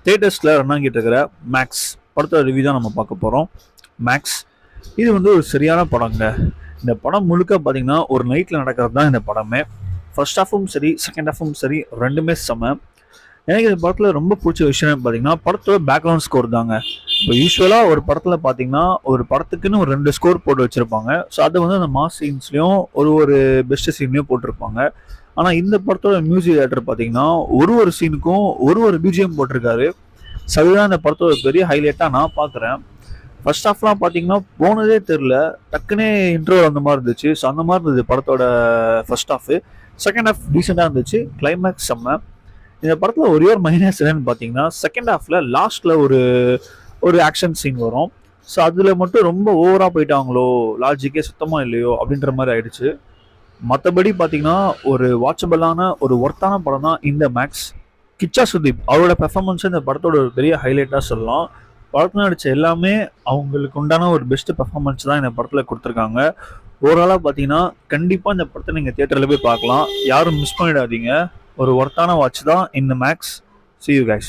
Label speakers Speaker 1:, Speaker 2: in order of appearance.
Speaker 1: தியேட்டர்ஸில் run ஆகிட்டு இருக்கிற maths படத்தோட ரிவ்யூ தான் நம்ம பார்க்க போகிறோம். மேக்ஸ் இது வந்து ஒரு சரியான படங்க. இந்த படம் முழுக்க பார்த்தீங்கன்னா ஒரு நைட்டில் நடக்கிறது தான் இந்த படமே. ஃபர்ஸ்ட் ஹாஃபும் சரி செகண்ட் ஹாஃபும் சரி ரெண்டுமே செம. எனக்கு இந்த படத்தில் ரொம்ப பிடிச்ச விஷயம் பார்த்தீங்கன்னா படத்தோட பேக்ரவுண்ட் ஸ்கோர் தாங்க. இப்போ யூஸ்வலாக ஒரு படத்தில் பார்த்தீங்கன்னா ஒரு படத்துக்குன்னு ஒரு 2 ஸ்கோர் போட்டு வச்சுருப்பாங்க. ஸோ அதை வந்து அந்த மாஸ் சீன்ஸ்லையும் ஒரு பெஸ்ட் சீன்லையும் போட்டிருப்பாங்க. ஆனால் இந்த படத்தோட மியூசிக் டைரக்டர் பார்த்தீங்கன்னா ஒரு சீனுக்கும் ஒரு பிஜிஎம் போட்டிருக்காரு. ஸோ அதுதான் இந்த படத்தோட பெரிய ஹைலைட்டாக நான் பார்க்குறேன். ஃபர்ஸ்ட் ஹாஃப்லாம் பார்த்தீங்கன்னா போனதே தெரில, டக்குனே இன்ட்ரோ அந்த மாதிரி இருந்துச்சு. ஸோ அந்த மாதிரி இருந்தது படத்தோட ஃபர்ஸ்ட் ஹாஃபு. செகண்ட் ஹாஃப் டீசெண்டாக இருந்துச்சு, கிளைமேக்ஸ் செம்ம. இந்த படத்தில் ஒரே ஒரு மைனஸ் என்னன்னு பார்த்தீங்கன்னா செகண்ட் ஹாஃபில் லாஸ்ட்டில் ஒரு ஆக்ஷன் சீன் வரும். ஸோ அதில் மட்டும் ரொம்ப ஓவராக போயிட்டாங்களோ, லாஜிக்கே சுத்தமாக இல்லையோ அப்படின்ற மாதிரி ஆயிடுச்சு. மற்றபடி பார்த்தீங்கன்னா ஒரு வாட்சபிளான ஒரு ஒர்த்தான படம் தான் இந்த மேக்ஸ். கிச்சா சுதீப் அவரோட பெர்ஃபார்மன்ஸ் இந்த படத்தோட ஒரு பெரிய ஹைலைட்டாக சொல்லலாம். படத்தில் நடித்த எல்லாமே அவங்களுக்கு உண்டான ஒரு பெஸ்ட் பெர்ஃபார்மன்ஸ் தான் இந்த படத்தில் கொடுத்துருக்காங்க. ஓவராலாக பார்த்தீங்கன்னா கண்டிப்பாக இந்த படத்தை நீங்கள் தியேட்டரில் போய் பார்க்கலாம். யாரும் மிஸ் பண்ணிடாதீங்க. ஒரு ஒர்த்தான வாட்ச் தான் இந்த மேக்ஸ். See you guys.